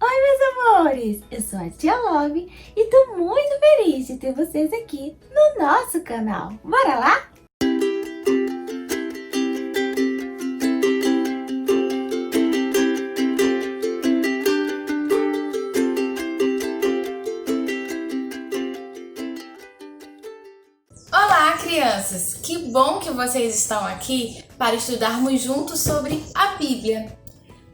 Oi, meus amores! Eu sou a Tia Love e tô muito feliz de ter vocês aqui no nosso canal. Bora lá? Olá, crianças! Que bom que vocês estão aqui para estudarmos juntos sobre a Bíblia.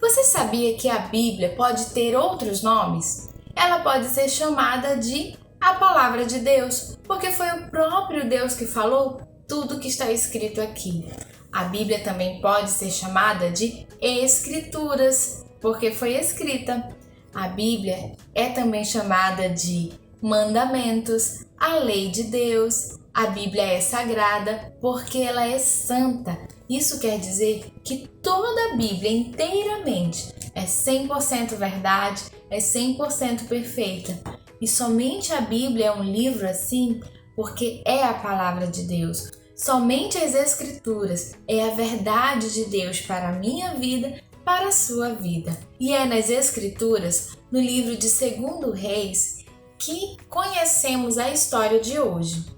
Você sabia que a Bíblia pode ter outros nomes? Ela pode ser chamada de a Palavra de Deus, porque foi o próprio Deus que falou tudo que está escrito aqui. A Bíblia também pode ser chamada de Escrituras, porque foi escrita. A Bíblia é também chamada de Mandamentos, a Lei de Deus. A Bíblia é sagrada porque ela é santa. Isso quer dizer que toda a Bíblia inteiramente é 100% verdade, é 100% perfeita. E somente a Bíblia é um livro assim porque é a palavra de Deus. Somente as Escrituras é a verdade de Deus para a minha vida, para a sua vida. E é nas Escrituras, no livro de 2 Reis, que conhecemos a história de hoje.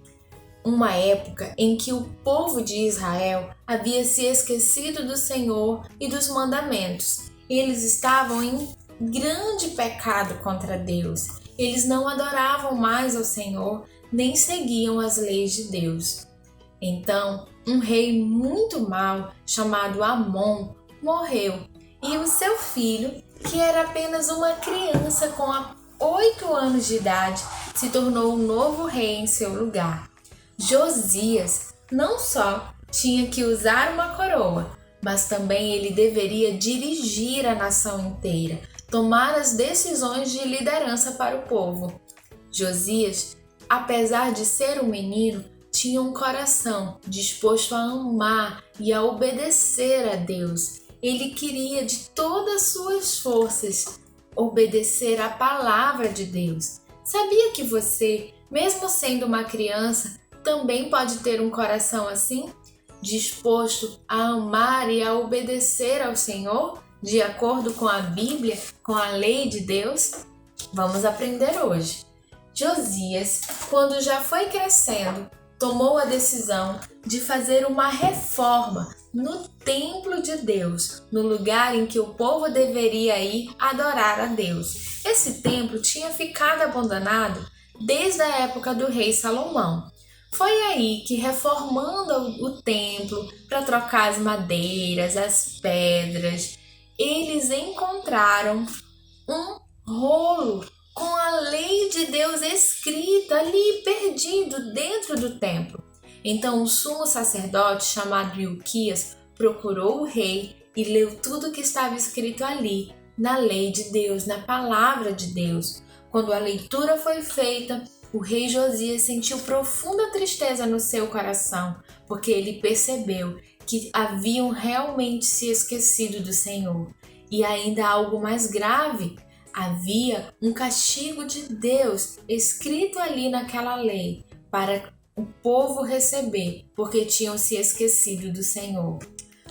Uma época em que o povo de Israel havia se esquecido do Senhor e dos mandamentos. Eles estavam em grande pecado contra Deus. Eles não adoravam mais ao Senhor, nem seguiam as leis de Deus. Então, um rei muito mau, chamado Amon, morreu. E o seu filho, que era apenas uma criança com 8 anos de idade, se tornou o novo rei em seu lugar. Josias não só tinha que usar uma coroa, mas também ele deveria dirigir a nação inteira, tomar as decisões de liderança para o povo. Josias, apesar de ser um menino, tinha um coração disposto a amar e a obedecer a Deus. Ele queria de todas as suas forças obedecer à palavra de Deus. Sabia que você, mesmo sendo uma criança, também pode ter um coração assim, disposto a amar e a obedecer ao Senhor, de acordo com a Bíblia, com a lei de Deus? Vamos aprender hoje. Josias, quando já foi crescendo, tomou a decisão de fazer uma reforma no templo de Deus, no lugar em que o povo deveria ir adorar a Deus. Esse templo tinha ficado abandonado desde a época do rei Salomão. Foi aí que, reformando o templo para trocar as madeiras, as pedras, eles encontraram um rolo com a lei de Deus escrita ali, perdido dentro do templo. Então o sumo sacerdote, chamado Ilquias, procurou o rei e leu tudo que estava escrito ali, na lei de Deus, na palavra de Deus. Quando a leitura foi feita, o rei Josias sentiu profunda tristeza no seu coração, porque ele percebeu que haviam realmente se esquecido do Senhor. E ainda algo mais grave, havia um castigo de Deus escrito ali naquela lei para o povo receber, porque tinham se esquecido do Senhor.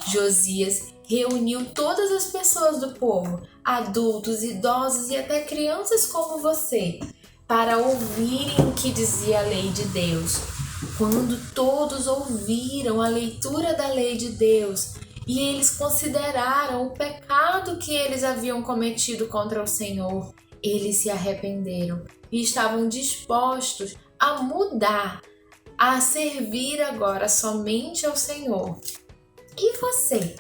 Josias reuniu todas as pessoas do povo, adultos, idosos e até crianças como você, para ouvirem o que dizia a lei de Deus. Quando todos ouviram a leitura da lei de Deus e eles consideraram o pecado que eles haviam cometido contra o Senhor, eles se arrependeram e estavam dispostos a mudar, a servir agora somente ao Senhor. E você?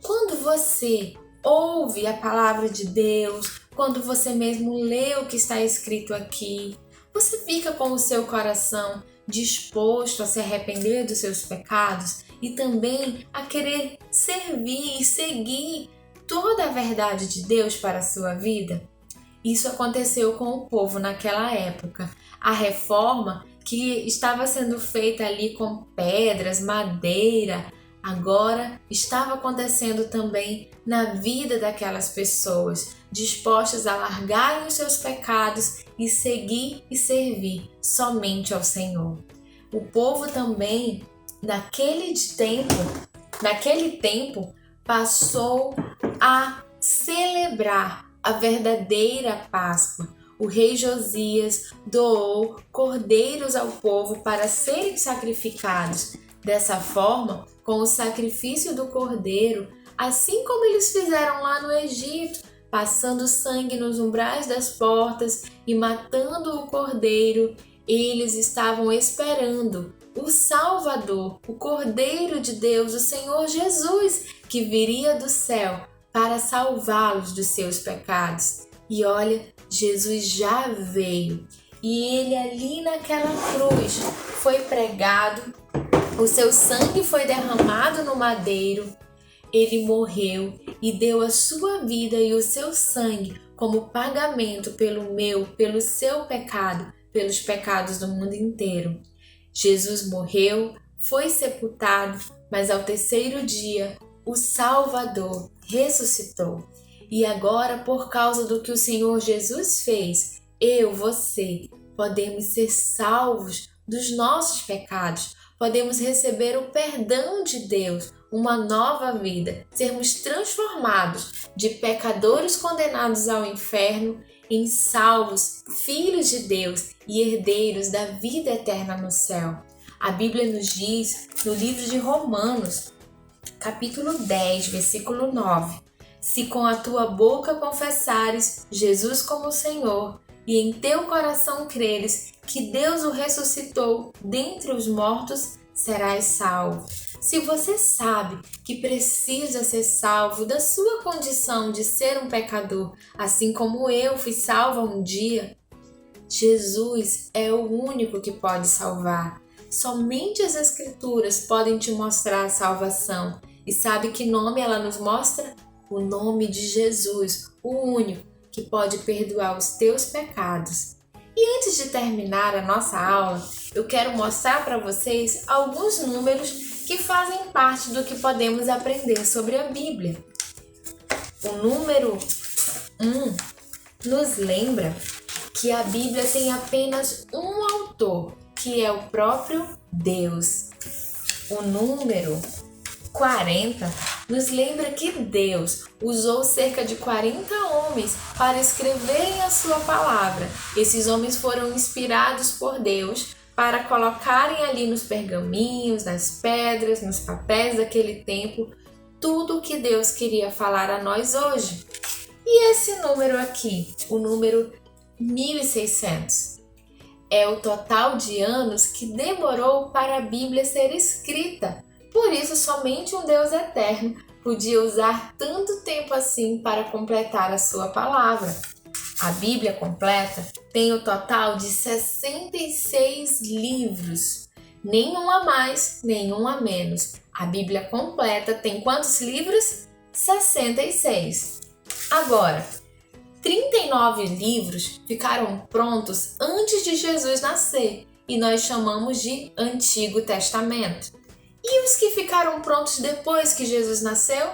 Quando você ouve a palavra de Deus, quando você mesmo lê o que está escrito aqui, você fica com o seu coração disposto a se arrepender dos seus pecados e também a querer servir e seguir toda a verdade de Deus para a sua vida? Isso aconteceu com o povo naquela época. A reforma que estava sendo feita ali com pedras, madeira, agora estava acontecendo também na vida daquelas pessoas, dispostas a largarem os seus pecados e seguir e servir somente ao Senhor. O povo também, naquele tempo, passou a celebrar a verdadeira Páscoa. O rei Josias doou cordeiros ao povo para serem sacrificados. Dessa forma, com o sacrifício do cordeiro, assim como eles fizeram lá no Egito, passando sangue nos umbrais das portas e matando o cordeiro, eles estavam esperando o Salvador, o Cordeiro de Deus, o Senhor Jesus, que viria do céu para salvá-los dos seus pecados. E olha, Jesus já veio e ele ali naquela cruz foi pregado, o seu sangue foi derramado no madeiro, ele morreu e deu a sua vida e o seu sangue como pagamento pelo seu pecado, pelos pecados do mundo inteiro. Jesus morreu, foi sepultado, mas ao terceiro dia o Salvador ressuscitou. E agora, por causa do que o Senhor Jesus fez, você, podemos ser salvos dos nossos pecados, podemos receber o perdão de Deus, uma nova vida, sermos transformados de pecadores condenados ao inferno em salvos, filhos de Deus e herdeiros da vida eterna no céu. A Bíblia nos diz, no livro de Romanos, capítulo 10, versículo 9, se com a tua boca confessares Jesus como Senhor e em teu coração creres que Deus o ressuscitou dentre os mortos, serás salvo. Se você sabe que precisa ser salvo da sua condição de ser um pecador, assim como eu fui salva um dia, Jesus é o único que pode salvar. Somente as Escrituras podem te mostrar a salvação. E sabe que nome ela nos mostra? O nome de Jesus, o único que pode perdoar os teus pecados. E antes de terminar a nossa aula, eu quero mostrar para vocês alguns números que fazem parte do que podemos aprender sobre a Bíblia. O número 1 nos lembra que a Bíblia tem apenas um autor, que é o próprio Deus. O número 40 nos lembra que Deus usou cerca de 40 homens para escreverem a sua palavra. Esses homens foram inspirados por Deus para colocarem ali nos pergaminhos, nas pedras, nos papéis daquele tempo, tudo o que Deus queria falar a nós hoje. E esse número aqui, o número 1600, é o total de anos que demorou para a Bíblia ser escrita. Por isso, somente um Deus eterno podia usar tanto tempo assim para completar a sua palavra. A Bíblia completa tem o total de 66 livros, nenhum a mais, nenhum a menos. A Bíblia completa tem quantos livros? 66. Agora, 39 livros ficaram prontos antes de Jesus nascer e nós chamamos de Antigo Testamento. E os que ficaram prontos depois que Jesus nasceu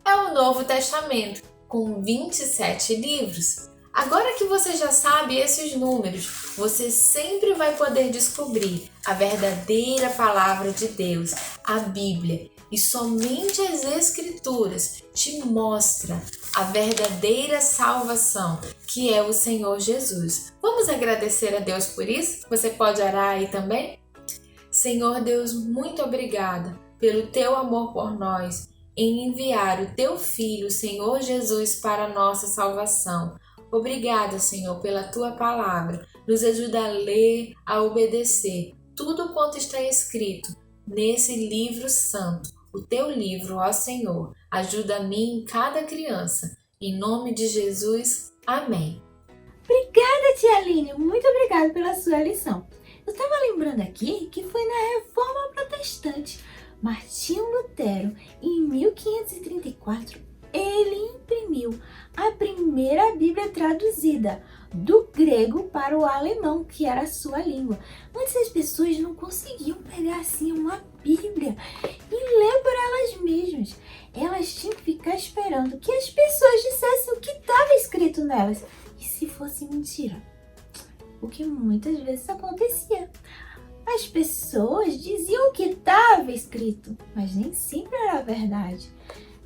é o Novo Testamento, com 27 livros. Agora que você já sabe esses números, você sempre vai poder descobrir a verdadeira palavra de Deus, a Bíblia. E somente as Escrituras te mostram a verdadeira salvação, que é o Senhor Jesus. Vamos agradecer a Deus por isso? Você pode orar aí também? Senhor Deus, muito obrigada pelo teu amor por nós, em enviar o teu Filho, Senhor Jesus, para a nossa salvação. Obrigada, Senhor, pela tua palavra. Nos ajuda a ler, a obedecer tudo quanto está escrito nesse livro santo, o teu livro, ó Senhor. Ajuda a mim e cada criança. Em nome de Jesus, amém. Obrigada, tia Aline. Muito obrigada pela sua lição. Eu estava lembrando aqui que foi na Reforma Protestante. Martinho Lutero, em 1534, ele imprimiu a primeira Bíblia traduzida do grego para o alemão, que era a sua língua. Antes as pessoas não conseguiam pegar assim uma Bíblia e ler por elas mesmas. Elas tinham que ficar esperando que as pessoas dissessem o que estava escrito nelas. E se fosse mentira? O que muitas vezes acontecia. As pessoas diziam o que estava escrito, mas nem sempre era verdade.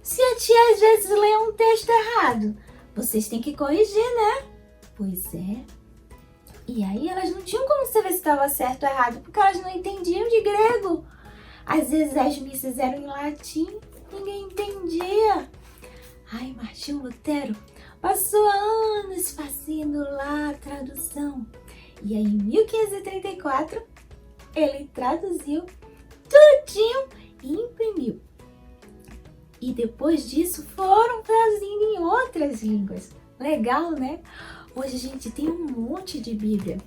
Se a tia às vezes lê um texto errado, vocês têm que corrigir, né? Pois é. E aí elas não tinham como saber se estava certo ou errado, porque elas não entendiam de grego. Às vezes as missas eram em latim, ninguém entendia. Ai, Martinho Lutero passou anos fazendo lá a tradução. E aí, em 1534, ele traduziu tudinho e imprimiu. E depois disso, foram traduzindo em outras línguas. Legal, né? Hoje a gente tem um monte de Bíblia.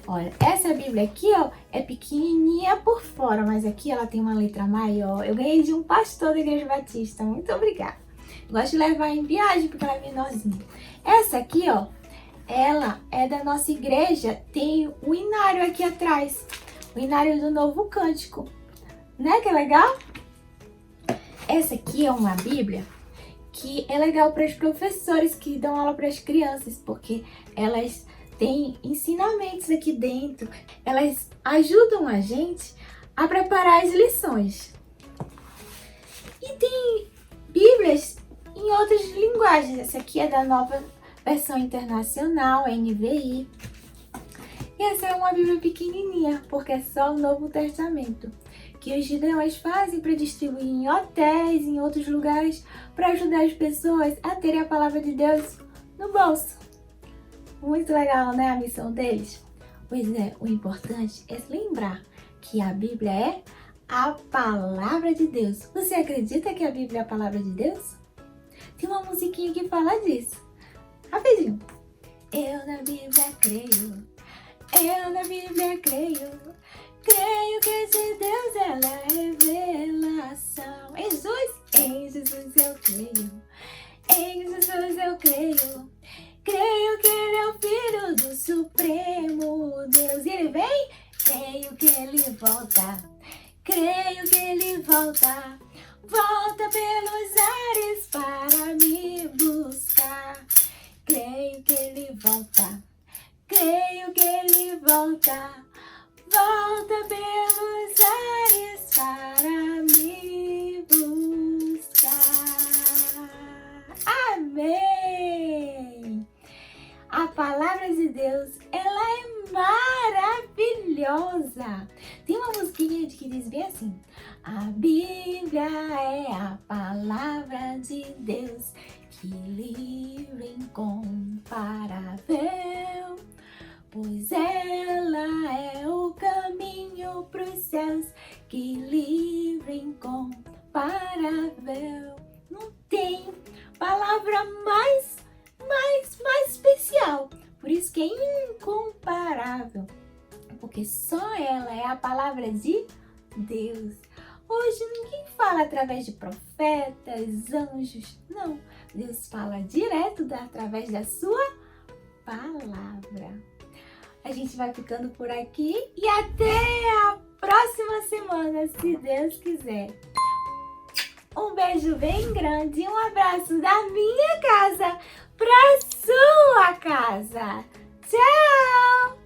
Olha, essa Bíblia aqui, ó, é pequenininha por fora, mas aqui ela tem uma letra maior. Eu ganhei de um pastor da Igreja Batista. Muito obrigada. Gosto de levar em viagem porque ela é menorzinha. Essa aqui, ó, ela é da nossa igreja. Tem o inário aqui atrás. O inário do Novo Cântico. Né que é legal? Essa aqui é uma Bíblia que é legal para os professores que dão aula para as crianças, porque elas têm ensinamentos aqui dentro. Elas ajudam a gente a preparar as lições. E tem Bíblias em outras linguagens. Essa aqui é da Nova Versão Internacional, NVI. E essa é uma Bíblia pequenininha, porque é só o Novo Testamento, que os gideões fazem para distribuir em hotéis, em outros lugares, para ajudar as pessoas a terem a palavra de Deus no bolso. Muito legal, né, a missão deles? Pois é, o importante é lembrar que a Bíblia é a palavra de Deus. Você acredita que a Bíblia é a palavra de Deus? Tem uma musiquinha que fala disso. Rapidinho. Eu na Bíblia creio. Eu na Bíblia creio. Creio que esse Deus ela é revelação. Em Jesus eu creio. Em Jesus eu creio. Creio que ele é o Filho do Supremo Deus. E ele vem? Creio que ele volta. Creio que ele volta. Volta pelos ares para me buscar. Creio que ele volta. Creio que ele volta. Volta pelos ares para me buscar. Amém! A palavra de Deus, ela é maravilhosa. Tem uma musiquinha que diz bem assim: a Bíblia é a palavra de Deus, que livre, incomparável, pois ela é o caminho pros céus, que livre, incomparável. Não tem palavra mais especial. Por isso que é incomparável, porque só ela é a palavra de Deus. Hoje ninguém fala através de profetas, anjos, não. Deus fala direto através da sua palavra. A gente vai ficando por aqui e até a próxima semana, se Deus quiser. Um beijo bem grande e um abraço da minha casa para sua casa. Tchau!